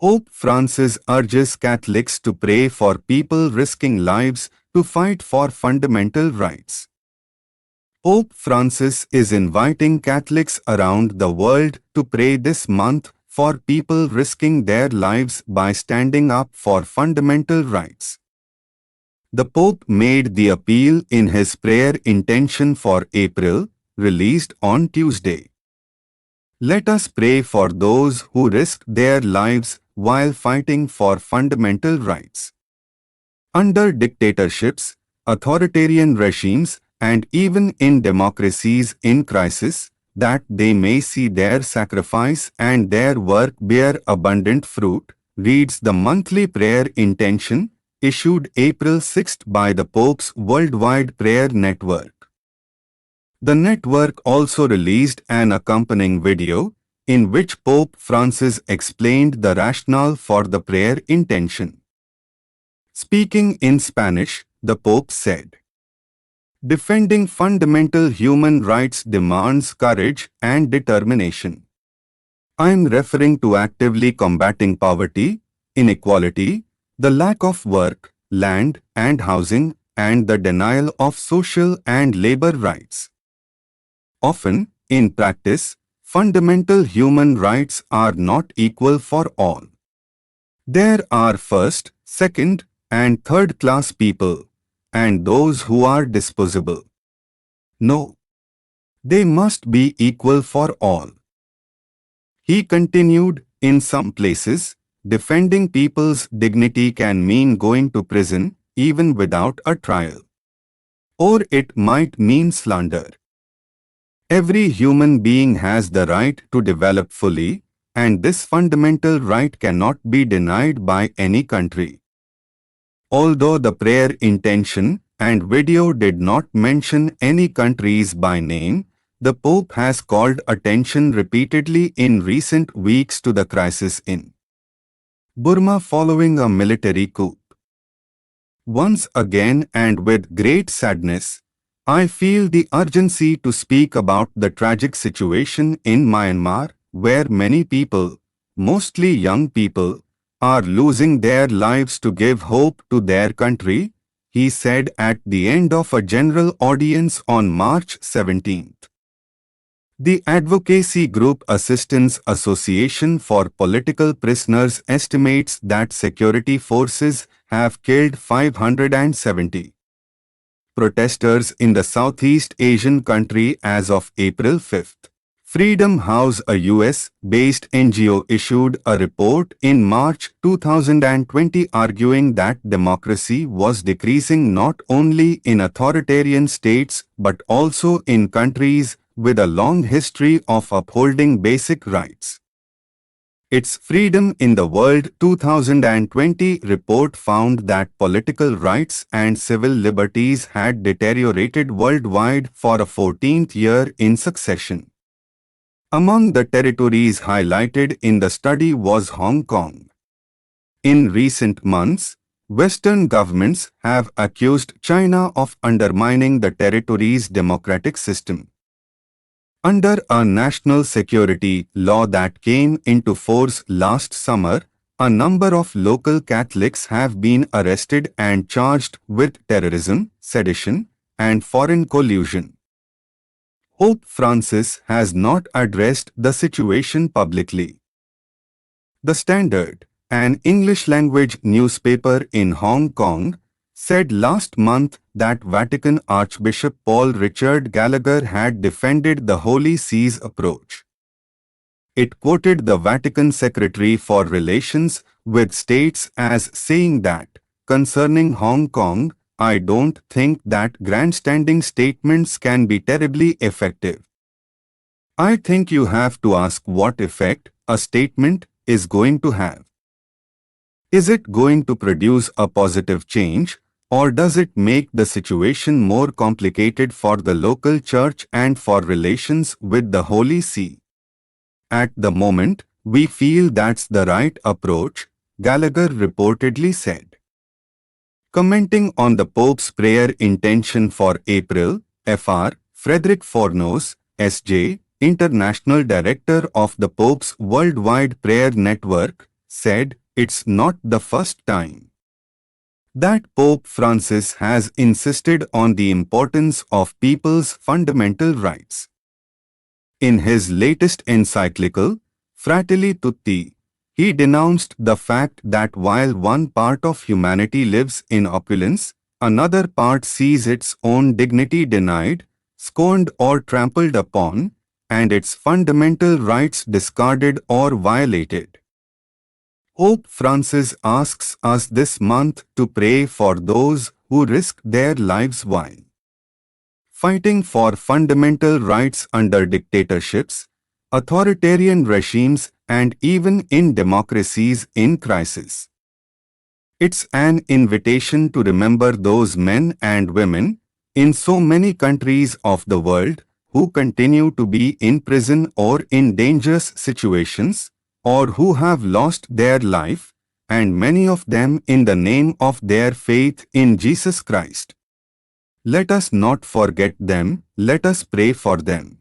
Pope Francis urges Catholics to pray for people risking lives to fight for fundamental rights. Pope Francis is inviting Catholics around the world to pray this month for people risking their lives by standing up for fundamental rights. The Pope made the appeal in his prayer intention for April, released on Tuesday. Let us pray for those who risk their lives while fighting for fundamental rights. Under dictatorships, authoritarian regimes, and even in democracies in crisis, that they may see their sacrifice and their work bear abundant fruit, reads the monthly prayer intention, issued April 6 by the Pope's Worldwide Prayer Network. The network also released an accompanying video, in which Pope Francis explained the rationale for the prayer intention. Speaking in Spanish, the Pope said, "Defending fundamental human rights demands courage and determination. I am referring to actively combating poverty, inequality, the lack of work, land and housing, and the denial of social and labor rights. Often, in practice, fundamental human rights are not equal for all. There are first, second, and third-class people, and those who are disposable. No, they must be equal for all." He continued, "In some places, defending people's dignity can mean going to prison, even without a trial. Or it might mean slander. Every human being has the right to develop fully, and this fundamental right cannot be denied by any country." Although the prayer intention and video did not mention any countries by name, the Pope has called attention repeatedly in recent weeks to the crisis in Burma following a military coup. "Once again and with great sadness, I feel the urgency to speak about the tragic situation in Myanmar, where many people, mostly young people, are losing their lives to give hope to their country," he said at the end of a general audience on March 17. The advocacy group Assistance Association for Political Prisoners estimates that security forces have killed 570 protesters in the Southeast Asian country as of April 5. Freedom House, a US-based NGO, issued a report in March 2020 arguing that democracy was decreasing not only in authoritarian states but also in countries with a long history of upholding basic rights. Its Freedom in the World 2020 report found that political rights and civil liberties had deteriorated worldwide for a 14th year in succession. Among the territories highlighted in the study was Hong Kong. In recent months, Western governments have accused China of undermining the territory's democratic system. Under a national security law that came into force last summer, a number of local Catholics have been arrested and charged with terrorism, sedition, and foreign collusion. Pope Francis has not addressed the situation publicly. The Standard, an English-language newspaper in Hong Kong, said last month that Vatican Archbishop Paul Richard Gallagher had defended the Holy See's approach. It quoted the Vatican Secretary for Relations with States as saying that, "Concerning Hong Kong, I don't think that grandstanding statements can be terribly effective. I think you have to ask what effect a statement is going to have. Is it going to produce a positive change, or does it make the situation more complicated for the local church and for relations with the Holy See? At the moment, we feel that's the right approach," Gallagher reportedly said. Commenting on the Pope's prayer intention for April, Fr. Frederick Fornos, S.J., International Director of the Pope's Worldwide Prayer Network, said, "It's not the first time that Pope Francis has insisted on the importance of people's fundamental rights." In his latest encyclical, Fratelli Tutti, he denounced the fact that while one part of humanity lives in opulence, another part sees its own dignity denied, scorned or trampled upon, and its fundamental rights discarded or violated. Pope Francis asks us this month to pray for those who risk their lives while fighting for fundamental rights under dictatorships, authoritarian regimes, and even in democracies in crisis. It's an invitation to remember those men and women in so many countries of the world who continue to be in prison or in dangerous situations, or who have lost their life, and many of them in the name of their faith in Jesus Christ. Let us not forget them, let us pray for them.